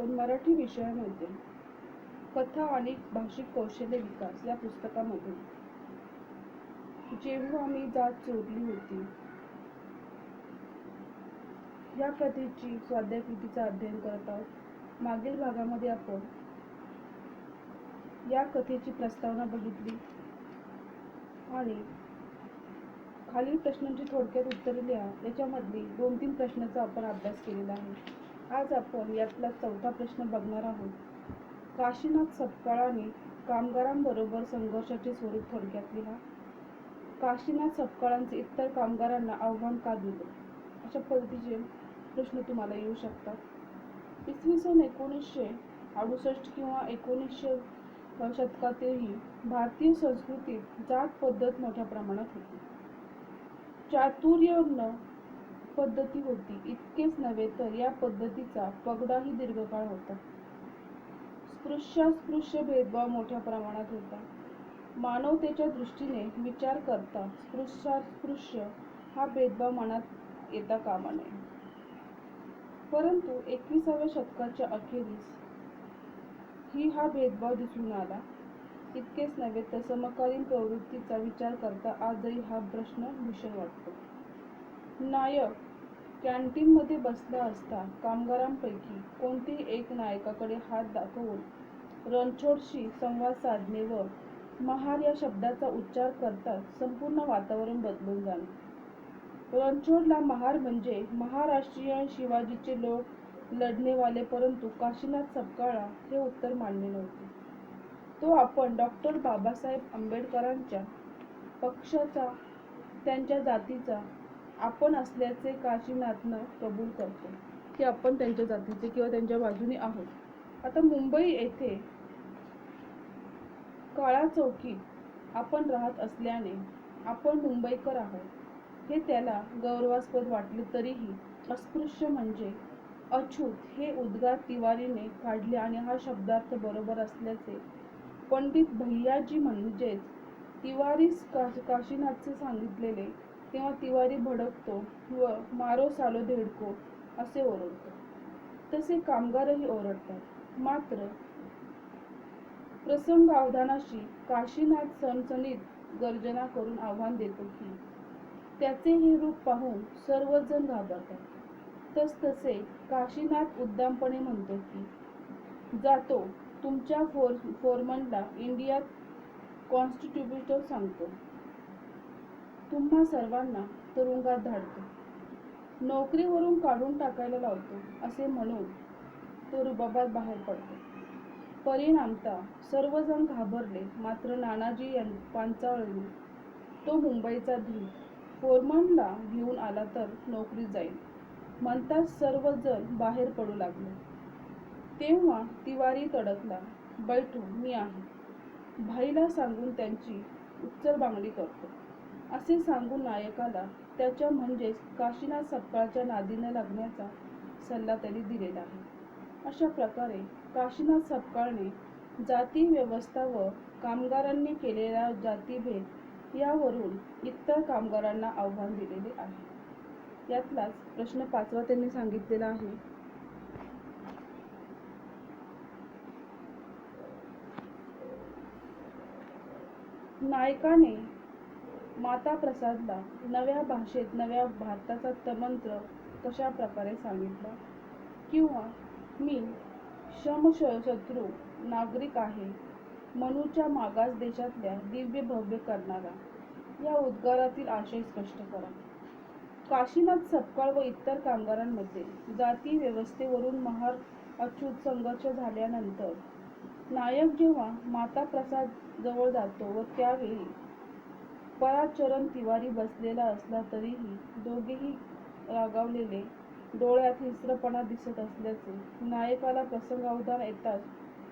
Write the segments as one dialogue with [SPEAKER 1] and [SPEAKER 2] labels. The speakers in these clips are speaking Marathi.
[SPEAKER 1] आपण मराठी विषयामध्ये कथा आणि भाषिक कौशल्य विकास या पुस्तकामधून जेव्हा मी जात चोरली होती या कथेची स्वाध्याय कृतीचा अध्ययन करत आहोत. मागील भागामध्ये आपण या कथेची प्रस्तावना बघितली आणि खालील प्रश्नांची थोडक्यात उत्तरे लिहा याच्यामधली 2-3 प्रश्नांचा आपण अभ्यास केलेला आहे. आज आपण यातला चौथा प्रश्न बघणार आहोत. काशीनाथ सपकाळाने कामगारांबरोबर संघर्षाचे स्वरूप थोडक्यात लिहा. काशीनाथ सपकाळांचे इतर कामगारांना आव्हान का दिले? अशा पद्धतीचे प्रश्न तुम्हाला येऊ शकतात. इसवी सन 1968 किंवा 1900 शतकातीलही भारतीय संस्कृतीत जात पद्धत मोठ्या प्रमाणात होती. चातुर्वर्ण्य पद्धती होती. इतकेच नव्हे तर या पद्धतीचा पगडाही दीर्घकाळ होता. स्पृश्यास्पृश्य भेदभाव मोठ्या प्रमाणात होता. मानवतेच्या दृष्टीने विचार करता स्पृश्यास्पृश्य हा भेदभाव मनात येता कामा नये. परंतु 21व्या शतकाच्या अखेरीस हा भेदभाव दिसून आला. इतकेच नव्हे तर समकालीन प्रवृत्तीचा विचार करता आजही हा प्रश्न भीषण वाटतो. नायक कॅन्टीनमध्ये बसला असता कामगारांपैकी कोणतेही एक नायकाकडे हात दाखवून रणछोडशी संवाद साधणे व महार या शब्दाचा उच्चार करताच संपूर्ण वातावरण बदलून जाणे. रणछोडला महार म्हणजे महाराष्ट्रीयन शिवाजीचे लोक लढणेवाले, परंतु काशीनाथ सपकाळला हे उत्तर मान्य नव्हते. तो आपण डॉ. बाबासाहेब आंबेडकरांच्या पक्षाचा, त्यांच्या जातीचा आपण असल्याचे काशीनाथनं कबूल करतो की आपण त्यांच्या जातीचे किंवा त्यांच्या बाजूने आहोत. आता मुंबई येथे काळा चौकीत आपण राहत असल्याने आपण मुंबईकर आहोत हे त्याला गौरवास्पद वाटले. तरीही अस्पृश्य म्हणजे अछूत हे उद्गार तिवारीने काढले आणि हा शब्दार्थ बरोबर असल्याचे पंडित भैयाजी म्हणजेच तिवारीस काशीनाथचे सांगितलेले तेव्हा तिवारी भडकतो व मारो सालो धेडको असे ओरडतो. तसे कामगारही ओरडतात. मात्र प्रसंगावधानाशी काशीनाथ सणसणीत गर्जना करून आव्हान देतो की त्याचे हे रूप पाहून सर्वजण घाबरतात. तसतसे काशीनाथ उद्दामपणे म्हणतो की जातो तुमच्या फोरमनला इंडियात कॉन्स्टिट्यूशन सांगतो, तुम्हा सर्वांना तुरुंगात धाडतो, नोकरीवरून काढून टाकायला लावतो असे म्हणून तो रुबाबात बाहेर पडतो. परिणामतः सर्वजण घाबरले. मात्र नानाजी पांचाळने तो मुंबईचा धीर फोरमनला घेऊन आला तर नोकरी जाईल म्हणताच सर्वजण बाहेर पडू लागले. तेव्हा तिवारी तडकला, बैठो मी आहे. भाईला सांगून त्यांची उच्चरबांगडी करतो असे सांगून नायकाला त्याच्या म्हणजेच काशीनाथ सपकाळच्या नादीने लागण्याचा सल्ला त्यांनी दिलेला आहे. अशा प्रकारे काशीनाथ सपकाळने जाती व्यवस्था व कामगारांनी केलेला जातीभेद यावरून इतर कामगारांना आव्हान दिलेले आहे. यातलाच प्रश्न 5वा त्यांनी सांगितलेला आहे. नायकाने माता प्रसादला नव्या भाषेत नव्या भारताचा मंत्र कशा प्रकारे सांगितला, किंवा मी समशत्रू नागरिक आहे मनूच्या मागास देशातल्या दिव्य भव्य करणारा या उद्गारातील आशय स्पष्ट करा. काशीनाथ सपकाळ व इतर कामगारांमध्ये जाती व्यवस्थेवरून महार अछूत संघर्ष झाल्यानंतर नायक जेव्हा माता प्रसाद जवळ जातो व त्यावेळी पराचरण तिवारी बसलेला असला तरीही दोघेही रागावलेले, डोळ्यात हिंस्रपणा दिसत असल्याचे नायकाला प्रसंगावधान येताच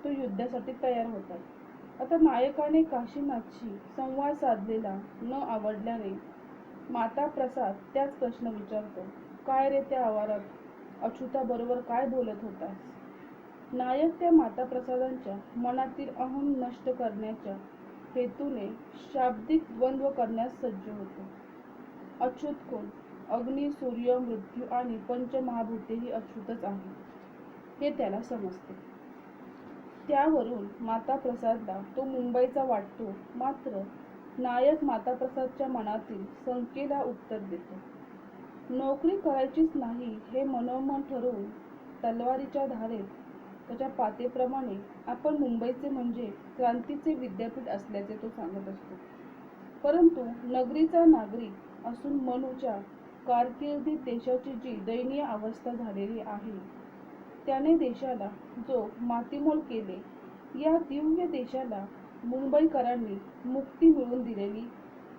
[SPEAKER 1] तो युद्धासाठी तयार होतात. आता नायकाने काशीनाथशी संवाद साधलेला न आवडल्याने माता प्रसाद त्याच प्रश्न विचारतो, काय रे त्या आवारात अछूताबरोबर काय बोलत होतास? नायक त्या माता प्रसादांच्या मनातील अहम नष्ट करण्याच्या हेतूने शाब्दिक द्वंद्व करण्यास सज्ज होतो. अछूत कोण? अग्नी, सूर्य, मृत्यू आणि पंचमहाभूते ही अछूतच आहेत. हे त्याला समजते. त्यावरून माताप्रसादला तो मुंबईचा वाटतो. मात्र नायक माताप्रसादच्या मनातील शंकेला उत्तर देतो. नोकरी करायचीच नाही हे मनोमन ठरवून तलवारीच्या धारेत त्याच्या पातेप्रमाणे आपण मुंबईचे म्हणजे क्रांतीचे विद्यापीठ असल्याचे तो सांगत असतो. परंतु नगरीचा नागरिक असून मनूच्या कारकिर्दीत देशाची जी दयनीय अवस्था झालेली आहे, त्याने देशाला जो मातीमोल केले, या दिव्य देशाला मुंबईकरांनी मुक्ती मिळवून दिलेली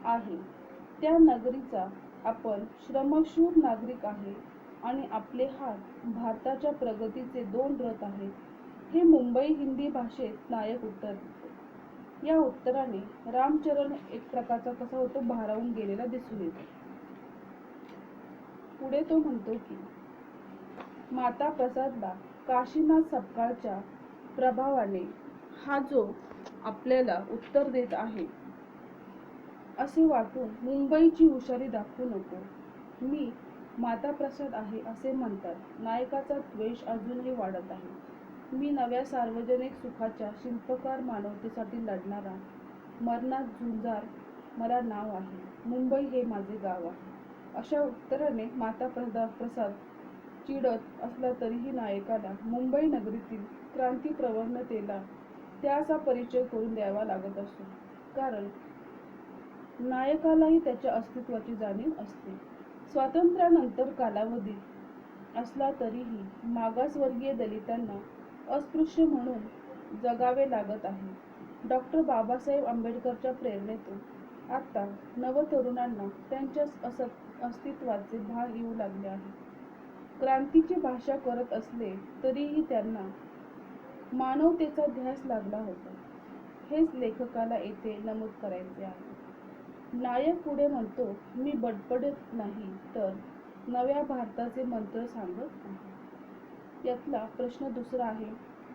[SPEAKER 1] आहे. त्या नगरीचा आपण श्रमशूर नागरिक आहे आणि आपले हात भारताच्या प्रगतीचे दोन रथ आहेत, हे मुंबई हिंदी भाषेत नायक उत्तर देतो. या उत्तराने रामचरण एक प्रकारचा कसा होतो, भारावून गेलेला दिसून येतो. पुढे तो म्हणतो की माता प्रसादला काशीनाथ सपकाळच्या प्रभावाने हा जो आपल्याला उत्तर देत आहे असे वाटून मुंबईची हुशारी दाखवू नको. मी माता प्रसाद आहे असे म्हणतात. नायकाचा द्वेष अजूनही वाढत आहे. मी नव्या सार्वजनिक सुखाच्या शिल्पकार मानवतेसाठी लढणारा मरणात झुंजार मला नाव आहे. मुंबई हे माझे गाव आहे. अशा उत्तराने माता प्रसाद चिडत असला तरीही नायकाला मुंबई नगरीतील क्रांती प्रवणतेला त्याचा परिचय करून द्यावा लागत असतो. कारण नायकालाही त्याच्या अस्तित्वाची जाणीव असते. स्वातंत्र्यानंतर कालावधी असला तरीही मागासवर्गीय दलितांना अस्पृश्य म्हणून जगावे लागत आहे. डॉक्टर बाबासाहेब आंबेडकरच्या प्रेरणेतून आता नवतरुणांना त्यांच्या अस्तित्वाचे भान येऊ लागले आहे. क्रांतीची भाषा करत असले तरीही त्यांना मानवतेचा ध्यास लागला होता. हेच लेखकाला येथे नमूद करायचे आहे. नायक पुढे म्हणतो, मी बडबडत नाही तर नव्या भारताचे मंत्र सांगत आहे. यातला प्रश्न दुसरा आहे.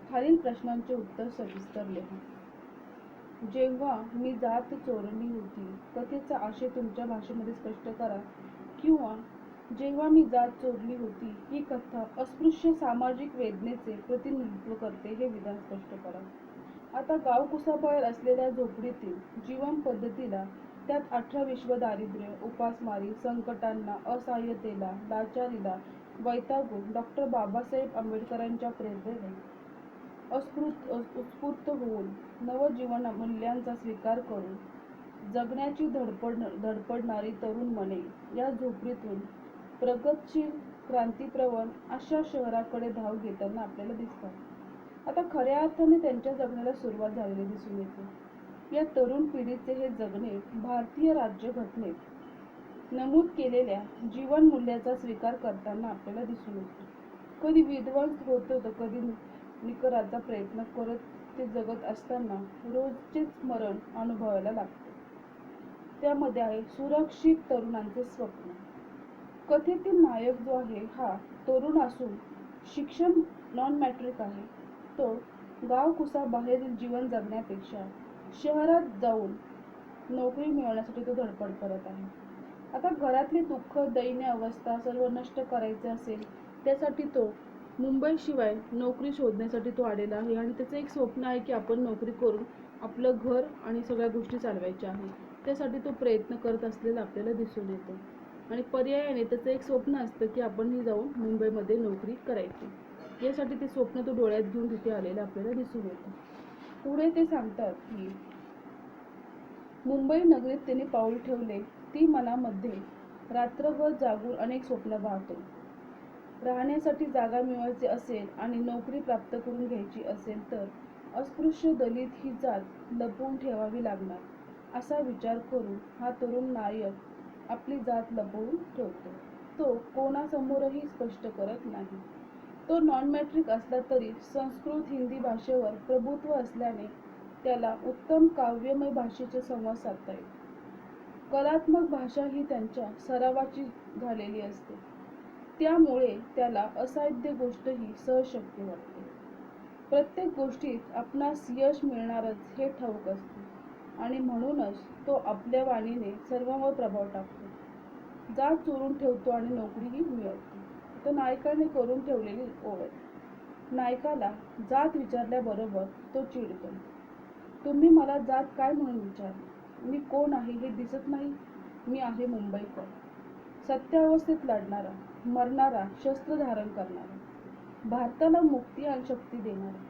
[SPEAKER 1] खालील प्रश्नांचे उत्तर सविस्तर लिहा. जेव्हा मी जात चोरली होती कथेचा आशय तुमच्या भाषेमध्ये स्पष्ट करा. किंवा जेव्हा मी जात चोरली होती ही कथा अस्पृश्य सामाजिक वेदनेचे प्रतिनिधित्व करते हे विधान स्पष्ट करा. आता गाव कुसाबाहेर असलेल्या झोपडीतील जीवन पद्धतीला, त्यात 18 विश्व दारिद्र्य, उपासमारी, संकटांना, असहाय्यतेला, लाचारीला वैतागून डॉक्टर बाबासाहेब आंबेडकरांच्या प्रेरणेने उत्स्फूर्त होऊन नवजीवन मूल्यांचा स्वीकार करून जगण्याची धडपडणारी तरुण मने या झोपडीतून प्रगतशील क्रांतीप्रवण अशा शहराकडे धाव घेताना आपल्याला दिसतात. आता खऱ्या अर्थाने त्यांच्या जगण्याला सुरुवात झालेली दिसून येते. या तरुण पिढीचे हे जगणे भारतीय राज्यघटनेत नमूद केलेल्या जीवन मूल्याचा स्वीकार करताना आपल्याला दिसून येते. कधी विध्वंस होतो तर कधी निकराचा प्रयत्न करत ते जगत असताना रोजचेच मरण अनुभवायला लागते. त्यामध्ये आहे सुरक्षित तरुणांचे स्वप्न. कथेतील नायक जो आहे हा तरुण असून शिक्षण नॉन मॅट्रिक आहे. तो गाव कुसाबाहेरील जीवन जगण्यापेक्षा शहरात जाऊन नोकरी मिळवण्यासाठी तो धडपड करत आहे. आता घरातली दुःख, दयनीय अवस्था सर्व नष्ट करायचे असेल त्यासाठी तो मुंबईशिवाय नोकरी शोधण्यासाठी तो आलेला आहे. आणि त्याचं एक स्वप्न आहे की आपण नोकरी करून आपलं घर आणि सगळ्या गोष्टी चालवायच्या आहे. त्यासाठी तो प्रयत्न करत असलेला आपल्याला दिसून येतो. आणि पर्यायाने त्याचं एक स्वप्न असतं की आपणही जाऊन मुंबईमध्ये नोकरी करायची. यासाठी ते स्वप्न तो डोळ्यात घेऊन तिथे आलेलं आपल्याला दिसून येतं. पुढे ते सांगतात की मुंबई नगरीत त्याने पाऊल ठेवले ती मनामध्ये रात्रभर जागून अनेक स्वप्न पाहतो. राहण्यासाठी जागा मिळवायची असेल आणि नोकरी प्राप्त करून घ्यायची असेल तर अस्पृश्य दलित ही जात लपवून ठेवावी लागणार असा विचार करून हा तरुण नायक आपली जात लपवून ठेवतो. तो कोणासमोरही स्पष्ट करत नाही. तो नॉन मॅट्रिक असला तरी संस्कृत हिंदी भाषेवर प्रभुत्व असल्याने त्याला उत्तम काव्यमय भाषेचे संवाद साधता येतो. कलात्मक भाषा ही त्यांच्या सरावाची झालेली असते. त्यामुळे त्याला असाध्य गोष्टही सहज शक्य वाटते. प्रत्येक गोष्टीत आपणास यश मिळणारच हे ठाऊक असते आणि म्हणूनच तो आपल्या वाणीने सर्वांवर प्रभाव टाकतो. जात चोरून ठेवतो आणि नोकरीही मिळवतो. तर नायकाने करून ठेवलेली ओळ. नायकाला जात विचारल्याबरोबर तो चिडतो. तुम्ही मला जात काय म्हणून विचार? मी कोण आहे हे दिसत नाही? मी आहे मुंबईकर, सत्यावस्थेत लढणारा, मरणारा, शस्त्र धारण करणारा, भारताला मुक्ती आणि शक्ती देणारा.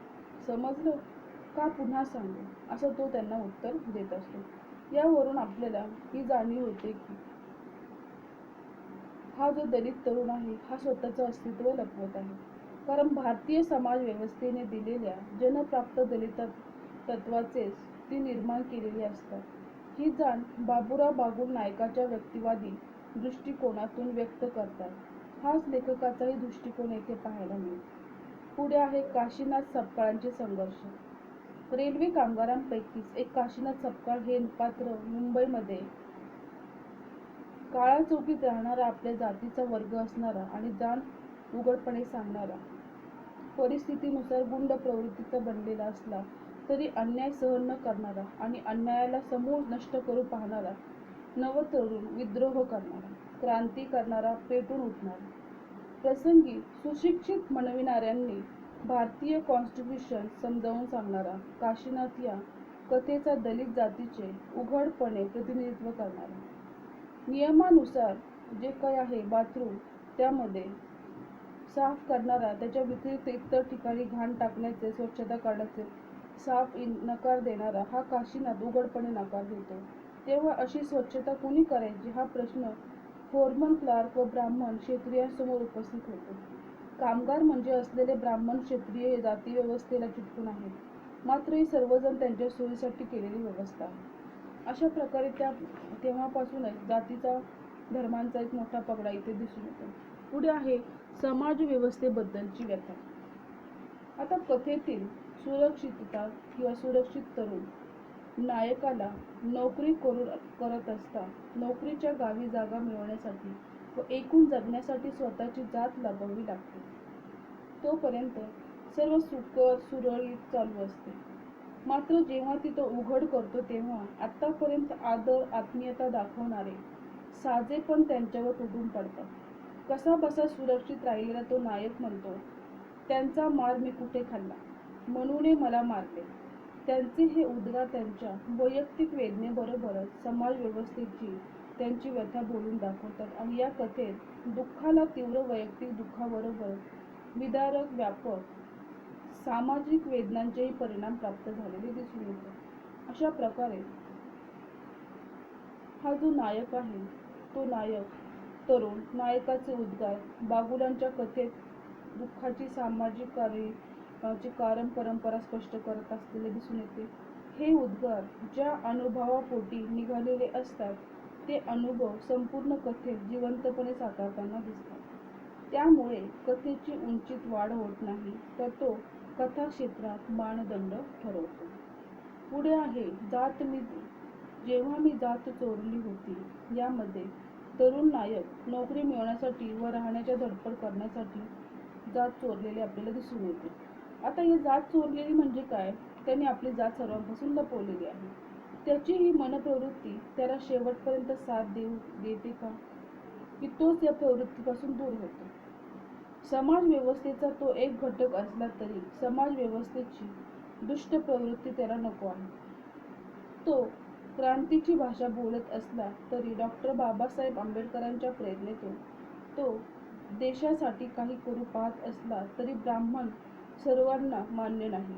[SPEAKER 1] समजलं का पुन्हा सांगू? असं तो त्यांना उत्तर देत असतो. यावरून आपल्याला ही जाणीव होते की हा जो दलित तरुण आहे हा स्वतःचं अस्तित्व लपवत आहे. कारण भारतीय समाज व्यवस्थेने दिलेल्या जनप्राप्त दलित तत्वाचेच ती निर्माण केलेली असतात. ही जाण बाबूराव बागुल नायकाच्या व्यक्तिवादी दृष्टिकोनातून व्यक्त करतात. हाच लेखकाचाही दृष्टिकोन येथे पाहायला मिळतो. पुढे आहे काशीनाथ सपकाळांचे संघर्ष. रेल्वे कामगारांपैकीच एक काशीनाथ सपकाळ हे पात्र मुंबईमध्ये काळा चौकीत राहणारा, आपल्या जातीचा वर्ग असणारा आणि जाण उघडपणे सांगणारा, परिस्थितीनुसार गुंड प्रवृत्तीचा बनलेला असला तरी अन्याय सहन न करणारा आणि अन्यायाला समूळ नष्ट करू पाहणारा नवतरुण, विद्रोह करणारा, क्रांती करणारा, पेटून उठणारा. प्रसंगी सुशिक्षित म्हणविणाऱ्यांनी भारतीय कॉन्स्टिट्यूशन समजावून सांगणारा काशीनाथ या कथेचा दलित जातीचे उघडपणे प्रतिनिधित्व करणारा. नियमानुसार जे काही आहे बाथरूम त्यामध्ये साफ करणारा, त्याच्या व्यतिरिक्त इतर ठिकाणी घाण टाकण्याचे, स्वच्छता करण्याचे साफ नकार देणारा हा काशीनाथ उघडपणे नकार देतो. तेव्हा अशी स्वच्छता कुणी करायची हा प्रश्न फोरमन, क्लार्क व ब्राह्मण क्षत्रियांसमोर उपस्थित होतो. कामगार म्हणजे असलेले ब्राह्मण क्षत्रिय हे जाती व्यवस्थेला चिटकून आहेत, मात्र ही सर्वजण त्यांच्या सोयीसाठी केलेली व्यवस्था आहे. अशा प्रकारे तेव्हापासूनच जातीचा, धर्मांचा एक मोठा पगडा इथे दिसून येतो. पुढे आहे समाज व्यवस्थेबद्दलची व्यथा. आता कथेतील सुरक्षितता किंवा सुरक्षित तरुण नायकाला नोकरी करत असता नोकरीच्या गावी जागा मिळवण्यासाठी व एकूण जगण्यासाठी स्वतःची जात लपवावी लागते. तोपर्यंत सर्व सुकर सुरळीत चालू असते. मात्र जेव्हा ती तो उघड करतो तेव्हा आतापर्यंत आदर, आत्मीयता दाखवणारे साजेपण त्यांच्यावर तुटून पडतात. कसा बसा सुरक्षित राहिलेला तो नायक म्हणतो, त्यांचा मार मी कुठे खाल्ला, म्हणून मला मारले. त्यांचे हे उद्गार त्यांच्या वैयक्तिक वेदनेबरोबरच समाज व्यवस्थेची त्यांची व्यथा बोलून दाखवतात आणि या कथेत दुःखाला तीव्र वैयक्तिक दुःखाबरोबर विदारक, व्यापक सामाजिक वेदनांचेही परिणाम प्राप्त झालेले दिसून येतात. अशा प्रकारे हा जो नायक आहे तो नायक तरुण नायकाचे उद्गार बागुलांच्या कथेत दुःखाची सामाजिक कारण परंपरा स्पष्ट करत असलेले दिसून येते. हे उद्गार ज्या अनुभवापोटी निघालेले असतात ते अनुभव संपूर्ण कथेत जिवंतपणे साकारताना दिसतात. त्यामुळे कथेची उंचीत वाढ होत नाही, तर तो कथाक्षेत्रात मानदंड ठरवतो. पुढे आहे जेव्हा मी जात चोरली होती. यामध्ये तरुण नायक नोकरी मिळवण्यासाठी व राहण्याच्या धडपड करण्यासाठी जात चोरलेली आपल्याला दिसून येते. आता ही जात चोरलेली म्हणजे काय? त्याने आपली जात सर्वांपासून लपवलेली आहे. त्याची ही मनप्रवृत्ती त्याला शेवटपर्यंत साथ देते का, की तोच या प्रवृत्तीपासून दूर होतो? समाज व्यवस्थेचा तो एक घटक असला तरी समाज व्यवस्थेची दुष्ट प्रवृत्ती त्याला नको आहे. तो क्रांतीची भाषा बोलत असला तरी डॉ. बाबासाहेब आंबेडकरांच्या प्रेरणेतून तो देशासाठी काही करू पाहत असला तरी ब्राह्मण सर्वांना मान्य नाही.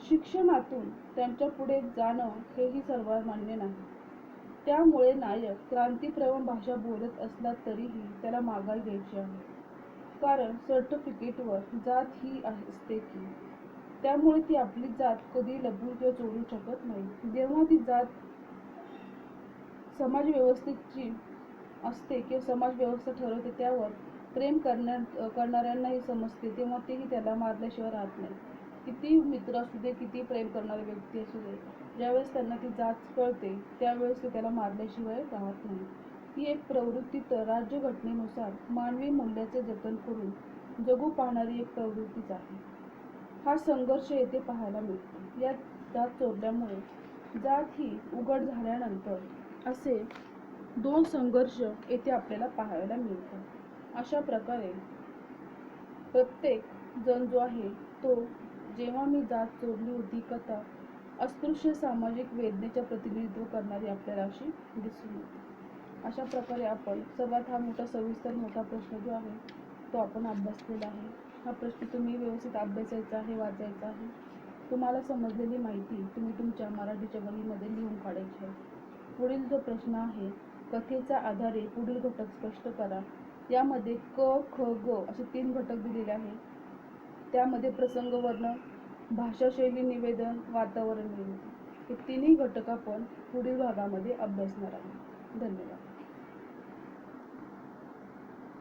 [SPEAKER 1] शिक्षणातून त्यांच्या पुढे जाणं हेही सर्वमान्य नाही. त्यामुळे नायक क्रांतीप्रवण भाषा बोलत असला तरीही त्याला माघार घ्यायची आहे. कारण सर्टिफिकेटवर जात ही असते की, त्यामुळे ती आपली जात कधी लपवू किंवा चोरू शकत नाही. जेव्हा ती जात समाज व्यवस्थेची असते किंवा समाज व्यवस्था ठरवते त्यावर प्रेम करणाऱ्यांनाही समजते, तेव्हा तेही त्याला मारल्याशिवाय राहत नाही. किती मित्र असू दे, किती प्रेम करणारी व्यक्ती असू दे, ज्यावेळेस त्यांना ती जात कळते त्यावेळेस ते त्याला मारल्याशिवाय राहत नाही. ही एक प्रवृत्ती तर राज्यघटनेनुसार मानवी मूल्याचे जतन करून जगू पाहणारी एक प्रवृत्तीच आहे. हा संघर्ष येथे पाहायला मिळतो. या जात चोरल्यामुळे जात ही उघड झाल्यानंतर असे दोन संघर्ष येथे आपल्याला पाहायला मिळतात. अशा प्रकारे प्रत्येक जण जो आहे तो जेव्हा मी जात चोरली होती कथा अस्पृश्य सामाजिक वेदनेचे प्रतिनिधित्व करणारी आपल्याला अशी दिसून येते. अशा प्रकारे आपण सर्वात हा मोठा सविस्तर मोठा प्रश्न जो आहे तो आपण अभ्यासलेला आहे. हा प्रश्न तुम्ही व्यवस्थित अभ्यासायचा आहे, वाचायचा आहे. तुम्हाला समजलेली माहिती तुम्ही तुमच्या मराठीच्या वहीमध्ये लिहून काढायची आहे. पुढील जो प्रश्न आहे, कथेच्या आधारे पुढील घटक स्पष्ट करा. यामध्ये क, ख, ग असे 3 घटक दिलेले आहेत. त्यामध्ये प्रसंग वर्णन, भाषाशैली निवेदन, वातावरण निर्मिती हे तिन्ही घटक आपण पुढील भागामध्ये अभ्यासणार आहोत. धन्यवाद.